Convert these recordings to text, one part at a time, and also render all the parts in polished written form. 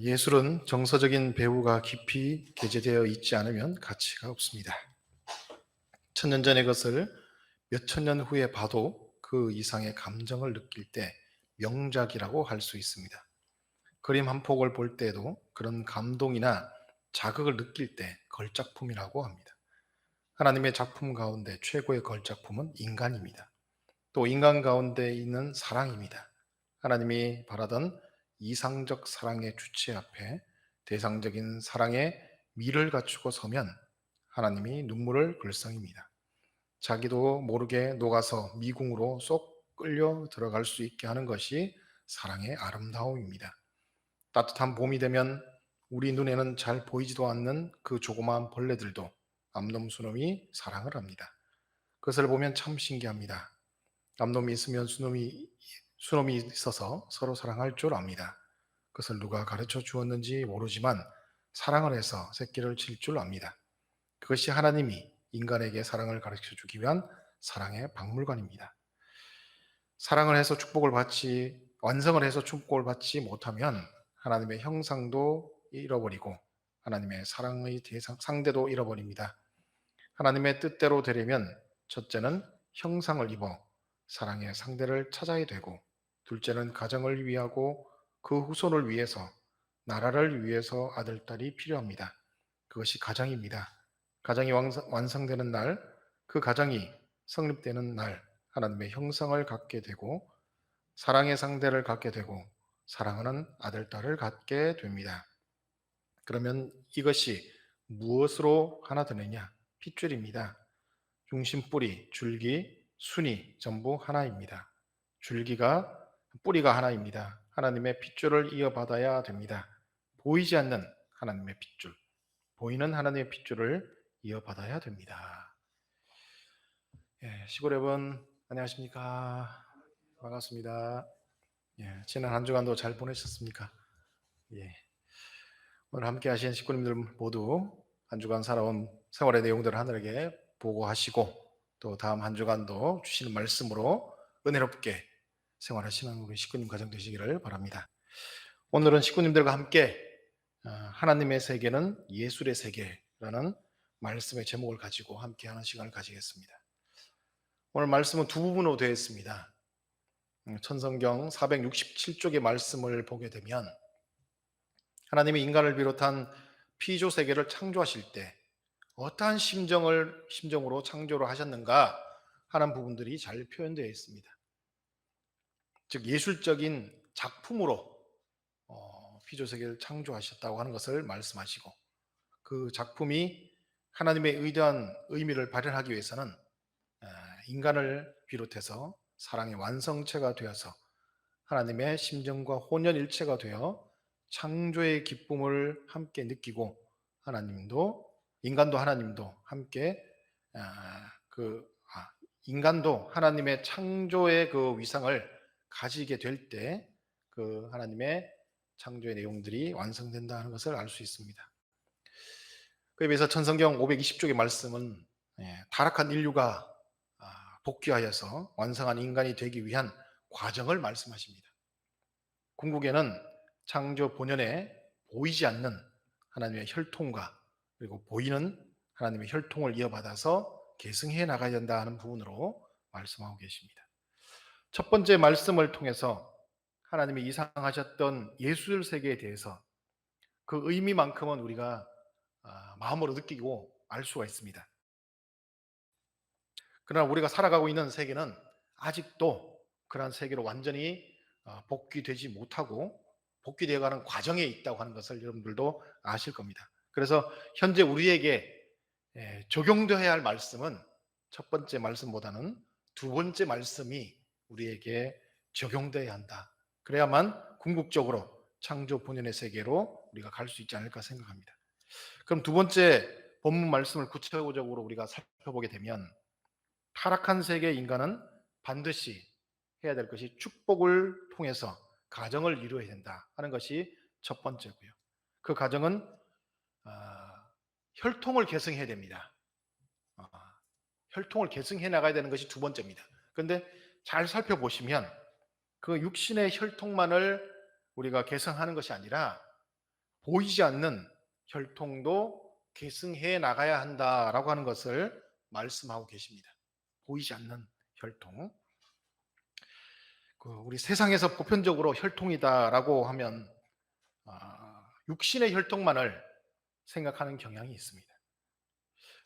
예술은 정서적인 배우가 깊이 게재되어 있지 않으면 가치가 없습니다. 천년 전의 것을 몇 천 년 후에 봐도 그 이상의 감정을 느낄 때 명작이라고 할 수 있습니다. 그림 한 폭을 볼 때에도 그런 감동이나 자극을 느낄 때 걸작품이라고 합니다. 하나님의 작품 가운데 최고의 걸작품은 인간입니다. 또 인간 가운데 있는 사랑입니다. 하나님이 바라던 이상적 사랑의 주체 앞에 대상적인 사랑의 미를 갖추고 서면 하나님이 눈물을 글썽입니다. 자기도 모르게 녹아서 미궁으로 쏙 끌려 들어갈 수 있게 하는 것이 사랑의 아름다움입니다. 따뜻한 봄이 되면 우리 눈에는 잘 보이지도 않는 그 조그마한 벌레들도 암놈수놈이 사랑을 합니다. 그것을 보면 참 신기합니다. 암놈이 있으면 수놈이 있어서 서로 사랑할 줄 압니다. 그것을 누가 가르쳐 주었는지 모르지만 사랑을 해서 새끼를 칠 줄 압니다. 그것이 하나님이 인간에게 사랑을 가르쳐 주기 위한 사랑의 박물관입니다. 사랑을 해서 축복을 받지, 완성을 해서 축복을 받지 못하면 하나님의 형상도 잃어버리고 하나님의 사랑의 상대도 잃어버립니다. 하나님의 뜻대로 되려면 첫째는 형상을 입어 사랑의 상대를 찾아야 되고, 둘째는 가정을 위하고 그 후손을 위해서, 나라를 위해서 아들, 딸이 필요합니다. 그것이 가정입니다. 가정이 완성되는 날, 그 가정이 성립되는 날, 하나님의 형상을 갖게 되고 사랑의 상대를 갖게 되고 사랑하는 아들, 딸을 갖게 됩니다. 그러면 이것이 무엇으로 하나 되느냐? 핏줄입니다. 중심, 뿌리, 줄기, 순이 전부 하나입니다. 뿌리가 하나입니다. 하나님의 핏줄을 이어받아야 됩니다. 보이지 않는 하나님의 핏줄, 보이는 하나님의 핏줄을 이어받아야 됩니다. 시골 여러분, 안녕하십니까? 반갑습니다. 지난 한 주간도 잘 보내셨습니까? 오늘 함께 하신 식구님들 모두 한 주간 살아온 생활의 내용들을 하늘에게 보고하시고 또 다음 한 주간도 주시는 말씀으로 은혜롭게 생활하시는 우리 식구님 가정 되시기를 바랍니다. 오늘은 식구님들과 함께 하나님의 세계는 예술의 세계라는 말씀의 제목을 가지고 함께 하는 시간을 가지겠습니다. 오늘 말씀은 두 부분으로 되어 있습니다. 천성경 467쪽의 말씀을 보게 되면 하나님이 인간을 비롯한 피조 세계를 창조하실 때 어떠한 심정으로 창조를 하셨는가 하는 부분들이 잘 표현되어 있습니다. 즉 예술적인 작품으로 피조 세계를 창조하셨다고 하는 것을 말씀하시고, 그 작품이 하나님의 의도한 의미를 발현하기 위해서는 인간을 비롯해서 사랑의 완성체가 되어서 하나님의 심정과 혼연일체가 되어 창조의 기쁨을 함께 느끼고 인간도 하나님도 함께 인간도 하나님의 창조의 그 위상을 가지게 될 때 그 하나님의 창조의 내용들이 완성된다는 것을 알 수 있습니다. 그에 비해서 천성경 520쪽의 말씀은 타락한 인류가 복귀하여서 완성한 인간이 되기 위한 과정을 말씀하십니다. 궁극에는 창조 본연에 보이지 않는 하나님의 혈통과 그리고 보이는 하나님의 혈통을 이어받아서 계승해 나가야 된다 하는 부분으로 말씀하고 계십니다. 첫 번째 말씀을 통해서 하나님이 이상하셨던 예술 세계에 대해서 그 의미만큼은 우리가 마음으로 느끼고 알 수가 있습니다. 그러나 우리가 살아가고 있는 세계는 아직도 그러한 세계로 완전히 복귀되지 못하고 복귀되어가는 과정에 있다고 하는 것을 여러분들도 아실 겁니다. 그래서 현재 우리에게 적용되어야 할 말씀은 첫 번째 말씀보다는 두 번째 말씀이 우리에게 적용되어야 한다. 그래야만 궁극적으로 창조 본연의 세계로 우리가 갈 수 있지 않을까 생각합니다. 그럼 두 번째 본문 말씀을 구체적으로 우리가 살펴보게 되면 타락한 세계의 인간은 반드시 해야 될 것이 축복을 통해서 가정을 이루어야 된다 하는 것이 첫 번째고요. 그 가정은 혈통을 계승해야 됩니다. 혈통을 계승해 나가야 되는 것이 두 번째입니다. 그런데 잘 살펴보시면 그 육신의 혈통만을 우리가 계승하는 것이 아니라 보이지 않는 혈통도 계승해 나가야 한다라고 하는 것을 말씀하고 계십니다. 보이지 않는 혈통. 우리 세상에서 보편적으로 혈통이다라고 하면 육신의 혈통만을 생각하는 경향이 있습니다.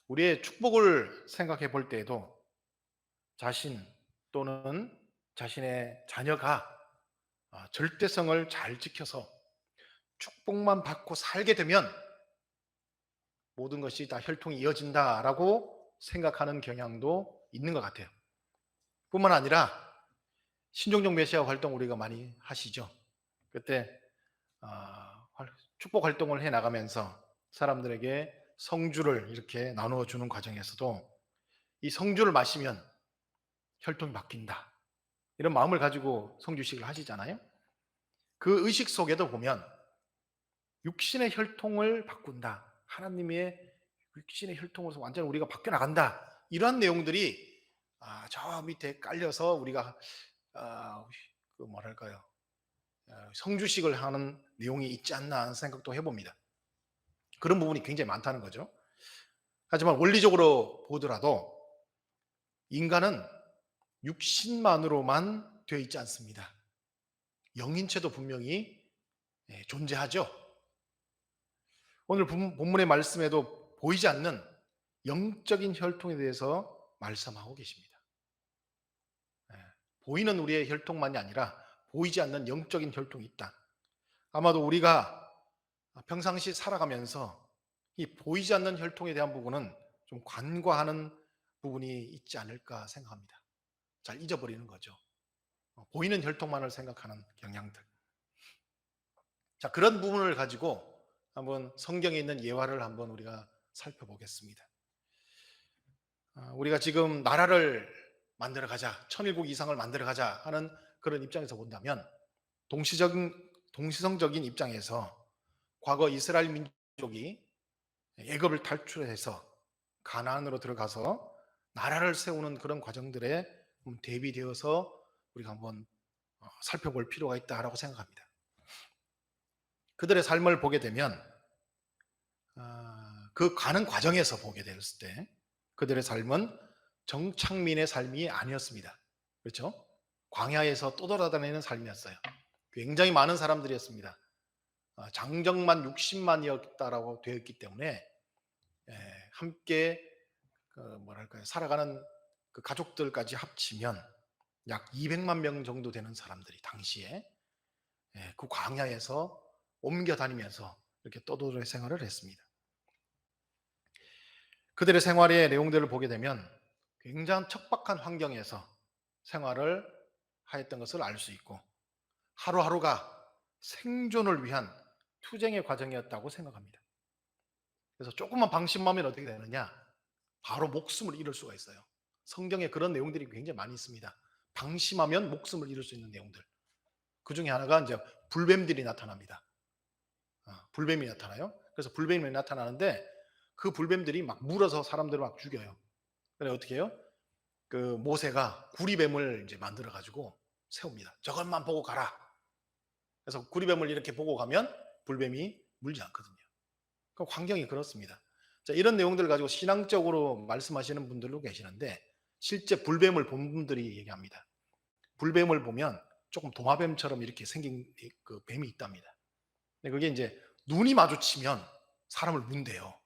우리의 축복을 생각해 볼 때에도 자신 또는 자신의 자녀가 절대성을 잘 지켜서 축복만 받고 살게 되면 모든 것이 다 혈통이 이어진다라고 생각하는 경향도 있는 것 같아요. 뿐만 아니라 신종적 메시아 활동 우리가 많이 하시죠. 그때 축복 활동을 해 나가면서 사람들에게 성주를 이렇게 나누어 주는 과정에서도 이 성주를 마시면 혈통이 바뀐다, 이런 마음을 가지고 성주식을 하시잖아요. 그 의식 속에도 보면 육신의 혈통을 바꾼다, 하나님의 육신의 혈통으로서 완전히 우리가 바뀌어 나간다, 이러한 내용들이 저 밑에 깔려서 우리가 성주식을 하는 내용이 있지 않나 하는 생각도 해봅니다. 그런 부분이 굉장히 많다는 거죠. 하지만 원리적으로 보더라도 인간은 육신만으로만 되어 있지 않습니다. 영인체도 분명히 존재하죠. 오늘 본문의 말씀에도 보이지 않는 영적인 혈통에 대해서 말씀하고 계십니다. 보이는 우리의 혈통만이 아니라 보이지 않는 영적인 혈통이 있다. 아마도 우리가 평상시 살아가면서 이 보이지 않는 혈통에 대한 부분은 좀 간과하는 부분이 있지 않을까 생각합니다. 잘 잊어버리는 거죠. 보이는 혈통만을 생각하는 경향들. 자, 그런 부분을 가지고 한번 성경에 있는 예화를 한번 우리가 살펴보겠습니다. 우리가 지금 나라를 만들어 가자, 천일국 이상을 만들어 가자 하는 그런 입장에서 본다면 동시성적인 입장에서 과거 이스라엘 민족이 애굽을 탈출해서 가나안으로 들어가서 나라를 세우는 그런 과정들에 대비되어서 우리가 한번 살펴볼 필요가 있다라고 생각합니다. 그들의 삶을 보게 되면 그 가는 과정에서 보게 됐을 때 그들의 삶은 정착민의 삶이 아니었습니다. 그렇죠? 광야에서 떠돌아다니는 삶이었어요. 굉장히 많은 사람들이었습니다. 장정만 60만이었다라고 되어 있기 때문에 함께 살아가는 그 가족들까지 합치면 약 200만 명 정도 되는 사람들이 당시에 그 광야에서 옮겨 다니면서 이렇게 떠돌이 생활을 했습니다. 그들의 생활의 내용들을 보게 되면 굉장히 척박한 환경에서 생활을 하였던 것을 알 수 있고 하루하루가 생존을 위한 투쟁의 과정이었다고 생각합니다. 그래서 조금만 방심하면 어떻게 되느냐? 바로 목숨을 잃을 수가 있어요. 성경에 그런 내용들이 굉장히 많이 있습니다. 방심하면 목숨을 잃을 수 있는 내용들. 그 중에 하나가 이제 불뱀들이 나타납니다. 불뱀이 나타나요. 그래서 불뱀이 나타나는데 그 불뱀들이 막 물어서 사람들을 막 죽여요. 그래 어떻게 해요? 그 모세가 구리뱀을 이제 만들어 가지고 세웁니다. 저것만 보고 가라. 그래서 구리뱀을 이렇게 보고 가면 불뱀이 물지 않거든요. 그 환경이 그렇습니다. 자, 이런 내용들을 가지고 신앙적으로 말씀하시는 분들도 계시는데 실제 불뱀을 본 분들이 얘기합니다. 불뱀을 보면 조금 도마뱀처럼 이렇게 생긴 그 뱀이 있답니다. 근데 그게 이제 눈이 마주치면 사람을 문대요.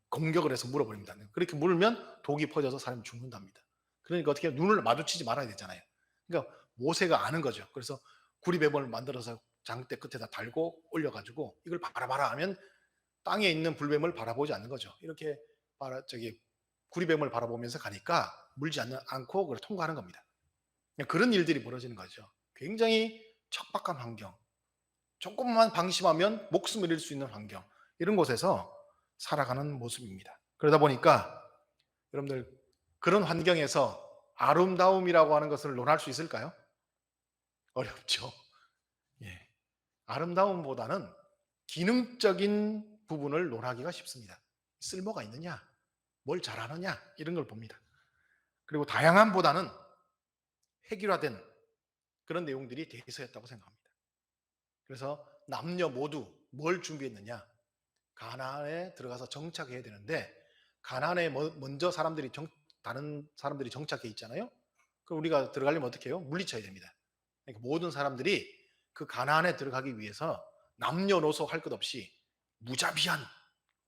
공격을 해서 물어버립니다. 그렇게 물면 독이 퍼져서 사람이 죽는답니다. 그러니까 어떻게 눈을 마주치지 말아야 되잖아요. 그러니까 모세가 아는 거죠. 그래서 구리뱀을 만들어서 장대 끝에다 달고 올려가지고 이걸 바라봐라 하면 땅에 있는 불뱀을 바라보지 않는 거죠. 이렇게 구리뱀을 바라보면서 가니까 물지 않고 그걸 통과하는 겁니다. 그런 일들이 벌어지는 거죠. 굉장히 척박한 환경, 조금만 방심하면 목숨을 잃을 수 있는 환경, 이런 곳에서 살아가는 모습입니다. 그러다 보니까 여러분들 그런 환경에서 아름다움이라고 하는 것을 논할 수 있을까요? 어렵죠. 예. 아름다움보다는 기능적인 부분을 논하기가 쉽습니다. 쓸모가 있느냐, 뭘 잘하느냐, 이런 걸 봅니다. 그리고 다양함보다는 획일화된 그런 내용들이 대세였다고 생각합니다. 그래서 남녀 모두 뭘 준비했느냐? 가나안에 들어가서 정착해야 되는데 가나안에 먼저 다른 사람들이 정착해 있잖아요. 그럼 우리가 들어가려면 어떻게 해요? 물리쳐야 됩니다. 그러니까 모든 사람들이 그 가나안에 들어가기 위해서 남녀노소 할 것 없이 무자비한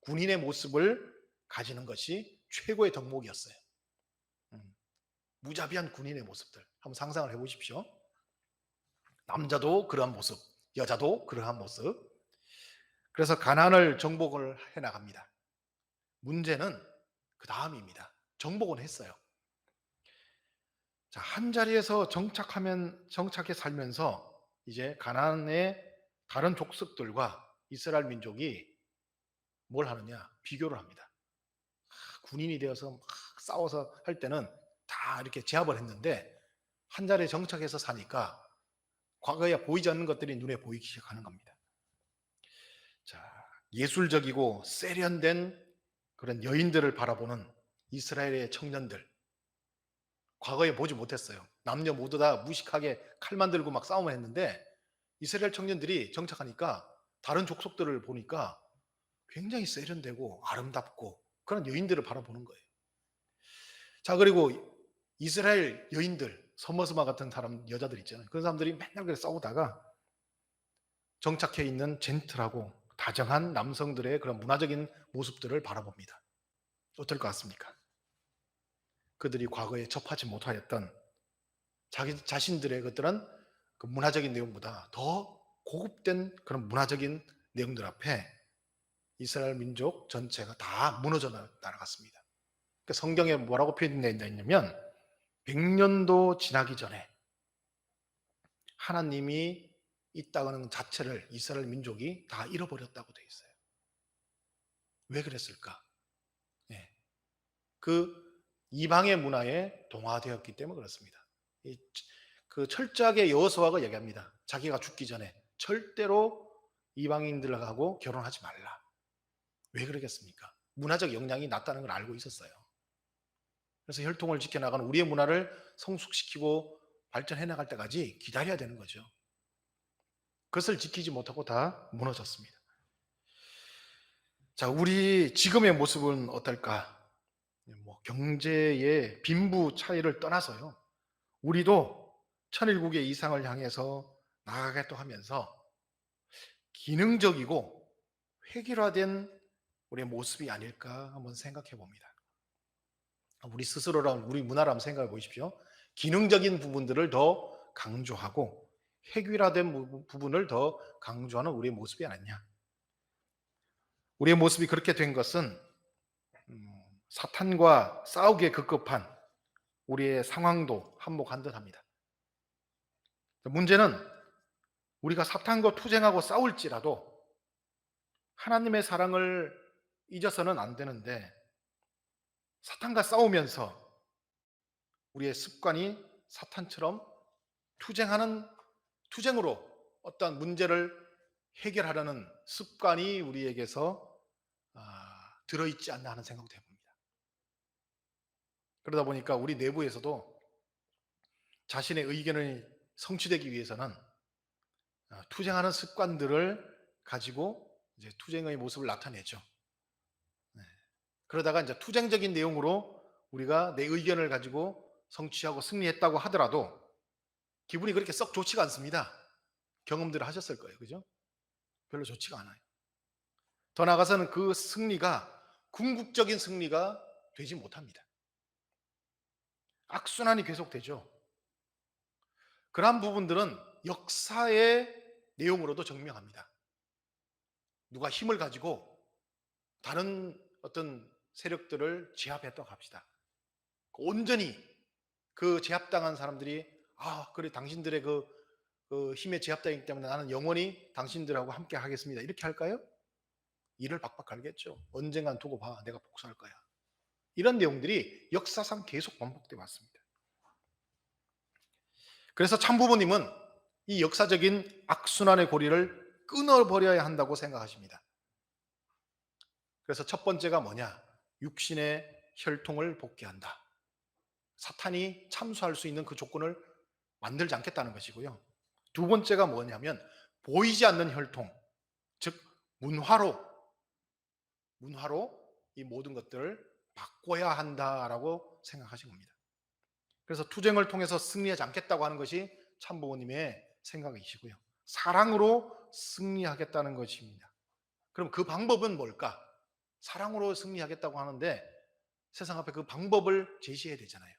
군인의 모습을 가지는 것이 최고의 덕목이었어요. 무자비한 군인의 모습들 한번 상상을 해보십시오. 남자도 그러한 모습, 여자도 그러한 모습. 그래서 가나안을 정복을 해나갑니다. 문제는 그 다음입니다. 정복은 했어요. 자, 한 자리에서 정착해 살면서 이제 가나안의 다른 족속들과 이스라엘 민족이 뭘 하느냐? 비교를 합니다. 군인이 되어서 막 싸워서 할 때는 다 이렇게 제압을 했는데 한 자리에 정착해서 사니까 과거에 보이지 않는 것들이 눈에 보이기 시작하는 겁니다. 자, 예술적이고 세련된 그런 여인들을 바라보는 이스라엘의 청년들, 과거에 보지 못했어요. 남녀 모두 다 무식하게 칼만 들고 막 싸움을 했는데 이스라엘 청년들이 정착하니까 다른 족속들을 보니까 굉장히 세련되고 아름답고 그런 여인들을 바라보는 거예요. 자, 그리고 이스라엘 여인들, 서머스마 같은 사람, 여자들 있잖아요. 그런 사람들이 맨날 그렇게 싸우다가 정착해 있는 젠틀하고 다정한 남성들의 그런 문화적인 모습들을 바라봅니다. 어떨 것 같습니까? 그들이 과거에 접하지 못하였던 자기 자신들의 것들은 그 문화적인 내용보다 더 고급된 그런 문화적인 내용들 앞에 이스라엘 민족 전체가 다 무너져 나갔습니다. 그러니까 성경에 뭐라고 표현되어 있냐면 100년도 지나기 전에 하나님이 있다는 자체를 이스라엘 민족이 다 잃어버렸다고 되어 있어요. 왜 그랬을까? 네. 그 이방의 문화에 동화되었기 때문에 그렇습니다. 그 철저하게 여호수아가 얘기합니다. 자기가 죽기 전에 절대로 이방인들하고 결혼하지 말라. 왜 그러겠습니까? 문화적 영향이 낮다는 걸 알고 있었어요. 그래서 혈통을 지켜나가는 우리의 문화를 성숙시키고 발전해 나갈 때까지 기다려야 되는 거죠. 그것을 지키지 못하고 다 무너졌습니다. 자, 우리 지금의 모습은 어떨까? 뭐 경제의 빈부 차이를 떠나서요. 우리도 천일국의 이상을 향해서 나아가겠다 하면서 기능적이고 획일화된 우리의 모습이 아닐까 한번 생각해 봅니다. 우리 스스로랑 우리 문화를 한번 생각해 보십시오. 기능적인 부분들을 더 강조하고 획일화된 부분을 더 강조하는 우리의 모습이 아니냐. 우리의 모습이 그렇게 된 것은 사탄과 싸우기에 급급한 우리의 상황도 한몫한 듯합니다. 문제는 우리가 사탄과 투쟁하고 싸울지라도 하나님의 사랑을 잊어서는 안 되는데 사탄과 싸우면서 우리의 습관이 사탄처럼 투쟁으로 어떤 문제를 해결하려는 습관이 우리에게서 들어있지 않나 하는 생각도 해봅니다. 그러다 보니까 우리 내부에서도 자신의 의견이 성취되기 위해서는 투쟁하는 습관들을 가지고 이제 투쟁의 모습을 나타내죠. 네. 그러다가 이제 투쟁적인 내용으로 우리가 내 의견을 가지고 성취하고 승리했다고 하더라도 기분이 그렇게 썩 좋지가 않습니다. 경험들을 하셨을 거예요. 그죠? 별로 좋지가 않아요. 더 나아가서는 그 승리가 궁극적인 승리가 되지 못합니다. 악순환이 계속되죠. 그러한 부분들은 역사의 내용으로도 증명합니다. 누가 힘을 가지고 다른 어떤 세력들을 제압했다고 합시다. 온전히 그 제압당한 사람들이 그래 당신들의 그 힘에 제압당했기 때문에 나는 영원히 당신들하고 함께 하겠습니다. 이렇게 할까요? 이를 박박 갈겠죠. 언젠간 두고 봐. 내가 복수할 거야. 이런 내용들이 역사상 계속 반복되어 왔습니다. 그래서 참부모님은 이 역사적인 악순환의 고리를 끊어버려야 한다고 생각하십니다. 그래서 첫 번째가 뭐냐? 육신의 혈통을 복귀한다. 사탄이 참수할 수 있는 그 조건을 만들지 않겠다는 것이고요. 두 번째가 뭐냐면 보이지 않는 혈통, 즉 문화로 이 모든 것들을 바꿔야 한다라고 생각하신 겁니다. 그래서 투쟁을 통해서 승리하지 않겠다고 하는 것이 참부모님의 생각이시고요. 사랑으로 승리하겠다는 것입니다. 그럼 그 방법은 뭘까? 사랑으로 승리하겠다고 하는데 세상 앞에 그 방법을 제시해야 되잖아요.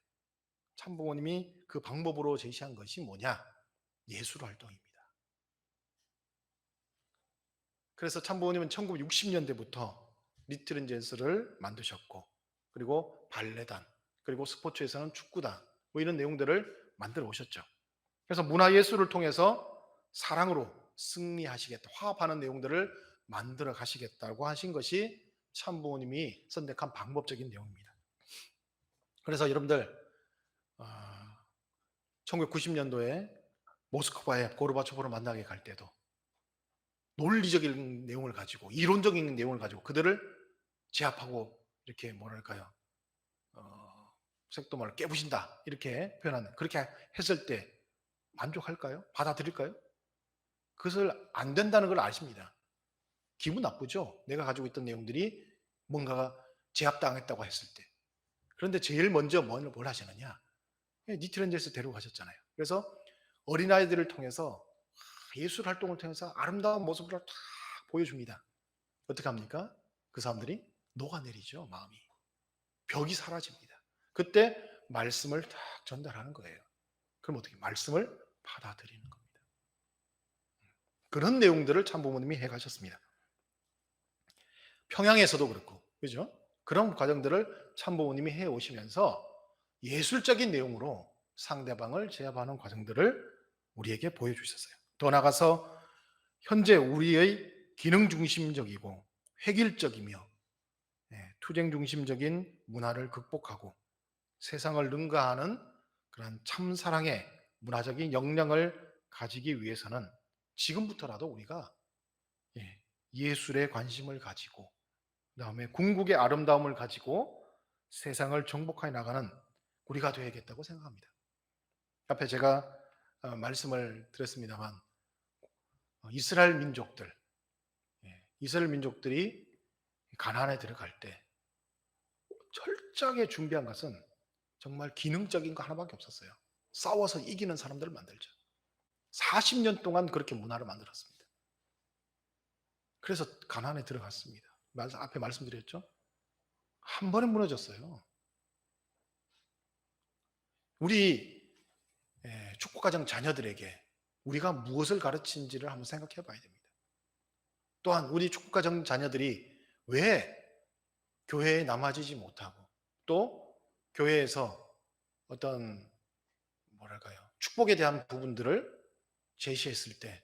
참부모님이 그 방법으로 제시한 것이 뭐냐? 예술 활동입니다. 그래서 참부모님은 1960년대부터 리틀앤제스를 만드셨고, 그리고 발레단, 그리고 스포츠에서는 축구단, 뭐 이런 내용들을 만들어 오셨죠. 그래서 문화예술을 통해서 사랑으로 승리하시겠다, 화합하는 내용들을 만들어 가시겠다고 하신 것이 참부모님이 선택한 방법적인 내용입니다. 그래서 여러분들 1990년도에 모스크바에 고르바초프를 만나게 갈 때도 논리적인 내용을 가지고, 이론적인 내용을 가지고 그들을 제압하고 이렇게 뭐랄까요, 색도마를 깨부신다 이렇게 표현하는, 그렇게 했을 때 만족할까요? 받아들일까요? 그것을 안 된다는 걸 아십니다. 기분 나쁘죠? 내가 가지고 있던 내용들이 뭔가가 제압당했다고 했을 때. 그런데 제일 먼저 뭘 하시느냐? 니트렌제스 데려가셨잖아요. 그래서 어린아이들을 통해서 예술 활동을 통해서 아름다운 모습을 다 보여줍니다. 어떻게 합니까? 그 사람들이 녹아내리죠, 마음이. 벽이 사라집니다. 그때 말씀을 딱 전달하는 거예요. 그럼 어떻게? 말씀을 받아들이는 겁니다. 그런 내용들을 참부모님이 해가셨습니다. 평양에서도 그렇고, 그죠? 그런 과정들을 참부모님이 해오시면서 예술적인 내용으로 상대방을 제압하는 과정들을 우리에게 보여주셨어요. 더 나아가서 현재 우리의 기능 중심적이고 획일적이며 투쟁 중심적인 문화를 극복하고 세상을 능가하는 그런 참사랑의 문화적인 역량을 가지기 위해서는 지금부터라도 우리가 예술에 관심을 가지고, 그다음에 궁극의 아름다움을 가지고 세상을 정복해 나가는 우리가 되어야겠다고 생각합니다. 앞에 제가 말씀을 드렸습니다만, 이스라엘 민족들이 가나안에 들어갈 때 철저하게 준비한 것은 정말 기능적인 거 하나밖에 없었어요. 싸워서 이기는 사람들을 만들자. 40년 동안 그렇게 문화를 만들었습니다. 그래서 가나안에 들어갔습니다. 앞에 말씀드렸죠? 한 번에 무너졌어요. 우리 축복가정 자녀들에게 우리가 무엇을 가르친지를 한번 생각해 봐야 됩니다. 또한 우리 축복가정 자녀들이 왜 교회에 남아지지 못하고, 또 교회에서 어떤 뭐랄까요, 축복에 대한 부분들을 제시했을 때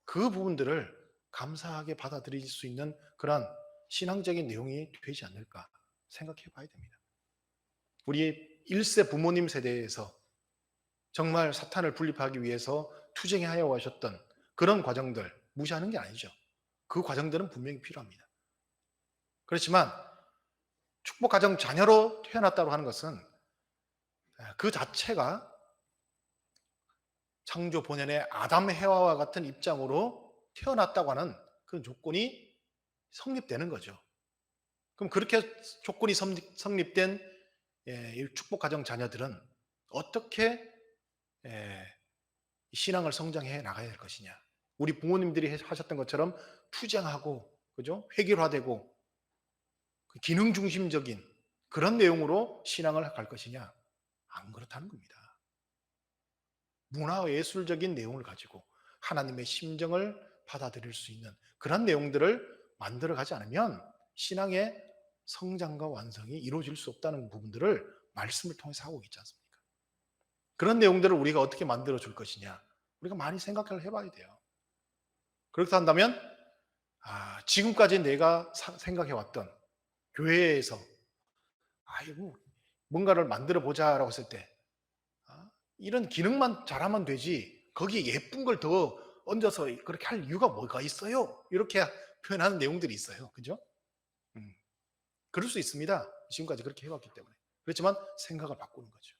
그 부분들을 감사하게 받아들일 수 있는 그런 신앙적인 내용이 되지 않을까 생각해 봐야 됩니다. 우리 1세 부모님 세대에서 정말 사탄을 분립하기 위해서 투쟁하여 하셨던 그런 과정들 무시하는 게 아니죠. 그 과정들은 분명히 필요합니다. 그렇지만 축복가정 자녀로 태어났다고 하는 것은 그 자체가 창조 본연의 아담 해와와 같은 입장으로 태어났다고 하는 그런 조건이 성립되는 거죠. 그럼 그렇게 조건이 성립된 축복가정 자녀들은 어떻게 신앙을 성장해 나가야 될 것이냐? 우리 부모님들이 하셨던 것처럼 투쟁하고, 그죠? 획일화되고 기능 중심적인 그런 내용으로 신앙을 갈 것이냐? 안 그렇다는 겁니다. 문화 예술적인 내용을 가지고 하나님의 심정을 받아들일 수 있는 그런 내용들을 만들어 가지 않으면 신앙의 성장과 완성이 이루어질 수 없다는 부분들을 말씀을 통해서 하고 있지 않습니까? 그런 내용들을 우리가 어떻게 만들어 줄 것이냐, 우리가 많이 생각을 해봐야 돼요. 그렇게 한다면 지금까지 내가 생각해왔던 교회에서 뭔가를 만들어 보자라고 했을 때 이런 기능만 잘하면 되지 거기에 예쁜 걸 더 얹어서 그렇게 할 이유가 뭐가 있어요? 이렇게 표현하는 내용들이 있어요. 그죠? 그럴 수 있습니다. 지금까지 그렇게 해왔기 때문에. 그렇지만 생각을 바꾸는 거죠.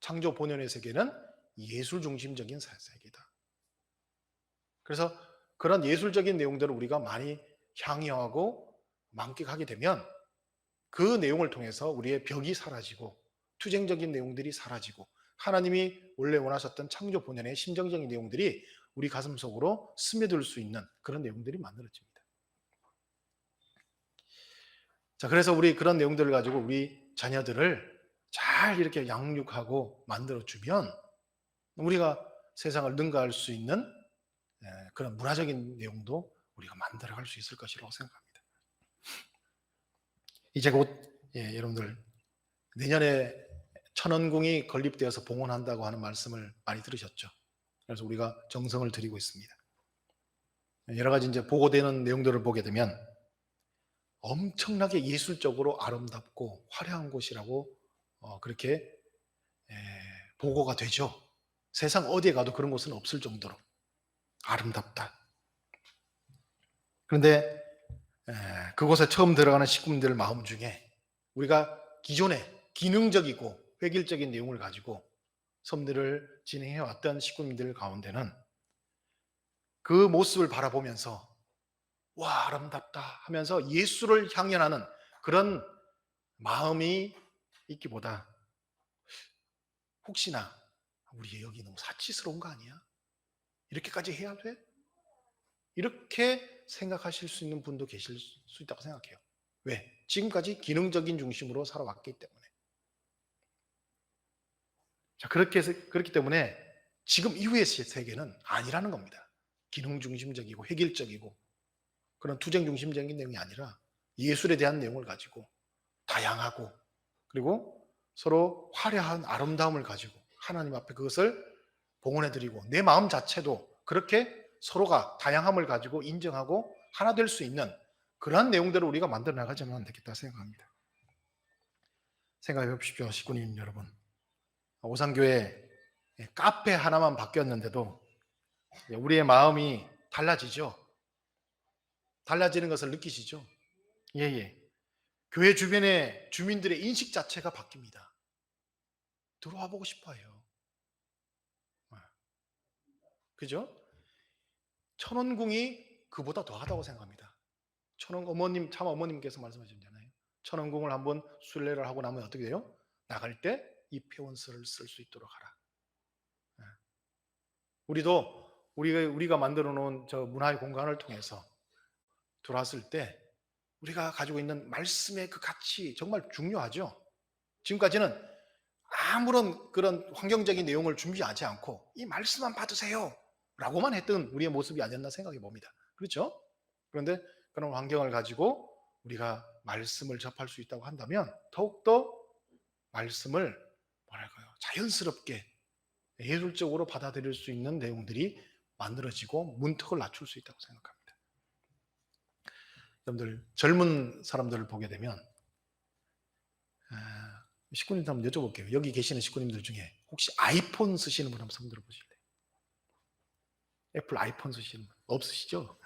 창조 본연의 세계는 예술 중심적인 세계다. 그래서 그런 예술적인 내용들을 우리가 많이 향유하고 만끽하게 되면 그 내용을 통해서 우리의 벽이 사라지고 투쟁적인 내용들이 사라지고 하나님이 원래 원하셨던 창조 본연의 심정적인 내용들이 우리 가슴 속으로 스며들 수 있는 그런 내용들이 만들어집니다. 자, 그래서 우리 그런 내용들을 가지고 우리 자녀들을 잘 이렇게 양육하고 만들어주면 우리가 세상을 능가할 수 있는 그런 문화적인 내용도 우리가 만들어갈 수 있을 것이라고 생각합니다. 이제 곧 여러분들 내년에 천원궁이 건립되어서 봉헌한다고 하는 말씀을 많이 들으셨죠. 그래서 우리가 정성을 들이고 있습니다. 여러 가지 이제 보고되는 내용들을 보게 되면 엄청나게 예술적으로 아름답고 화려한 곳이라고 그렇게 보고가 되죠. 세상 어디에 가도 그런 곳은 없을 정도로 아름답다. 그런데 그곳에 처음 들어가는 식구들 마음 중에 우리가 기존에 기능적이고 획일적인 내용을 가지고 섬들을 진행해왔던 식구님들 가운데는 그 모습을 바라보면서 와 아름답다 하면서 예수를 향연하는 그런 마음이 있기보다 혹시나 우리 여기 너무 사치스러운 거 아니야? 이렇게까지 해야 돼? 이렇게 생각하실 수 있는 분도 계실 수 있다고 생각해요. 왜? 지금까지 기능적인 중심으로 살아왔기 때문에. 자, 그렇기 때문에 지금 이후의 세계는 아니라는 겁니다. 기능 중심적이고 획일적이고 그런 투쟁 중심적인 내용이 아니라 예술에 대한 내용을 가지고 다양하고 그리고 서로 화려한 아름다움을 가지고 하나님 앞에 그것을 봉헌해드리고 내 마음 자체도 그렇게 서로가 다양함을 가지고 인정하고 하나 될 수 있는 그러한 내용들을 우리가 만들어 나가자면 안 되겠다 생각합니다. 생각해 보십시오. 식구님 여러분. 오산교회 카페 하나만 바뀌었는데도 우리의 마음이 달라지죠. 달라지는 것을 느끼시죠? 예. 교회 주변의 주민들의 인식 자체가 바뀝니다. 들어와 보고 싶어 해요. 그죠? 천원궁이 그보다 더하다고 생각합니다. 어머님, 참 어머님께서 말씀하셨잖아요. 천원궁을 한번 순례를 하고 나면 어떻게 돼요? 나갈 때 이 표현서를 쓸 수 있도록 하라. 우리가 만들어 놓은 저 문화의 공간을 통해서 들어왔을 때 우리가 가지고 있는 말씀의 그 가치 정말 중요하죠. 지금까지는 아무런 그런 환경적인 내용을 준비하지 않고 이 말씀만 받으세요 라고만 했던 우리의 모습이 아니었나 생각해 봅니다. 그렇죠? 그런데 그런 환경을 가지고 우리가 말씀을 접할 수 있다고 한다면 더욱더 말씀을 자연스럽게 예술적으로 받아들일 수 있는 내용들이 만들어지고 문턱을 낮출 수 있다고 생각합니다. 여러분들 젊은 사람들을 보게 되면 식구님들 한번 여쭤볼게요. 여기 계시는 식구님들 중에 혹시 아이폰 쓰시는 분 한번 손 들어보실래요? 애플 아이폰 쓰시는 분 없으시죠?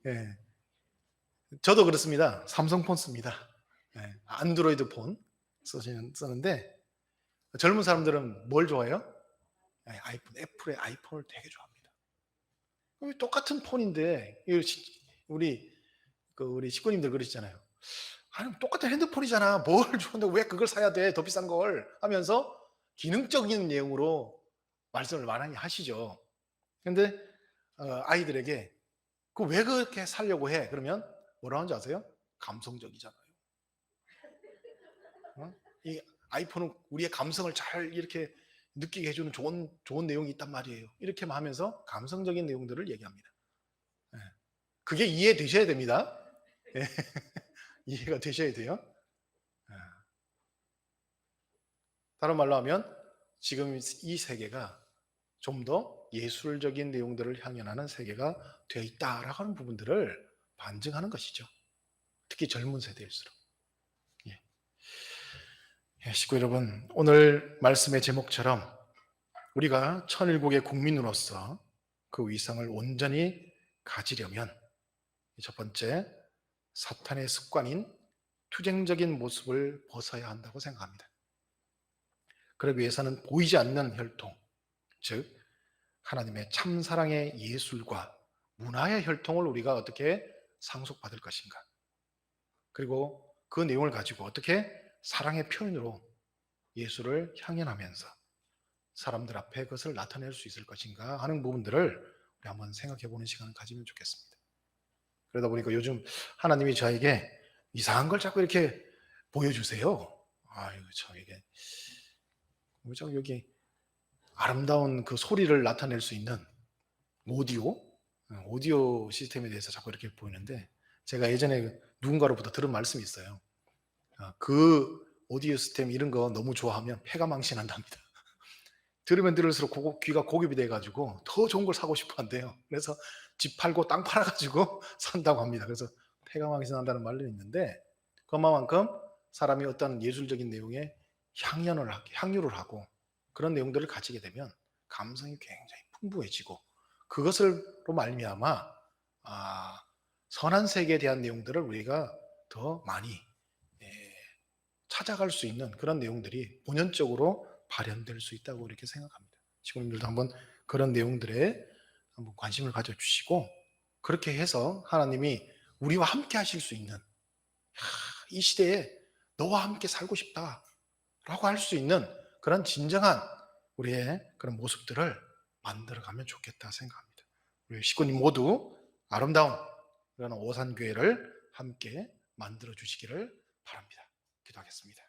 예. 저도 그렇습니다. 삼성폰 씁니다. 예. 안드로이드 폰 쓰는데 젊은 사람들은 뭘 좋아해요? 아이폰, 애플의 아이폰을 되게 좋아합니다. 똑같은 폰인데 우리 식구님들 그러시잖아요. 아니 똑같은 핸드폰이잖아. 뭘 좋은데 왜 그걸 사야 돼? 더 비싼 걸 하면서 기능적인 내용으로 말씀을 많이 하시죠. 그런데 아이들에게 그 왜 그렇게 살려고 해? 그러면 뭐라고 하는지 아세요? 감성적이잖아요. 이 아이폰은 우리의 감성을 잘 이렇게 느끼게 해주는 좋은 내용이 있단 말이에요. 이렇게만 하면서 감성적인 내용들을 얘기합니다. 그게 이해되셔야 됩니다. 이해가 되셔야 돼요. 다른 말로 하면 지금 이 세계가 좀 더 예술적인 내용들을 향연하는 세계가 되어 있다라고 하는 부분들을 반증하는 것이죠. 특히 젊은 세대일수록. 식구 여러분, 오늘 말씀의 제목처럼 우리가 천일국의 국민으로서 그 위상을 온전히 가지려면 첫 번째, 사탄의 습관인 투쟁적인 모습을 벗어야 한다고 생각합니다. 그러기 위해서는 보이지 않는 혈통, 즉 하나님의 참 사랑의 예술과 문화의 혈통을 우리가 어떻게 상속받을 것인가? 그리고 그 내용을 가지고 어떻게 사랑의 표현으로 예수를 향연하면서 사람들 앞에 그것을 나타낼 수 있을 것인가 하는 부분들을 우리 한번 생각해 보는 시간을 가지면 좋겠습니다. 그러다 보니까 요즘 하나님이 저에게 이상한 걸 자꾸 이렇게 보여주세요. 아유, 저에게 자꾸 여기 아름다운 그 소리를 나타낼 수 있는 오디오 시스템에 대해서 자꾸 이렇게 보이는데, 제가 예전에 누군가로부터 들은 말씀이 있어요. 그 오디오 시스템 이런 거 너무 좋아하면 폐가 망신한답니다. 들으면 들을수록 귀가 고급이 돼가지고 더 좋은 걸 사고 싶어 한대요. 그래서 집 팔고 땅 팔아가지고 산다고 합니다. 그래서 폐가 망신한다는 말도 있는데, 그만큼 사람이 어떤 예술적인 내용에 향유를 하고 그런 내용들을 가지게 되면 감성이 굉장히 풍부해지고, 그것을로 말미암아 선한 세계에 대한 내용들을 우리가 더 많이 예, 찾아갈 수 있는 그런 내용들이 본연적으로 발현될 수 있다고 이렇게 생각합니다. 지금님들도 한번 그런 내용들에 한번 관심을 가져주시고, 그렇게 해서 하나님이 우리와 함께 하실 수 있는, 이 시대에 너와 함께 살고 싶다라고 할 수 있는 그런 진정한 우리의 그런 모습들을 만들어가면 좋겠다 생각합니다. 우리 식구님 모두 아름다운 그런 오산교회를 함께 만들어 주시기를 바랍니다. 기도하겠습니다.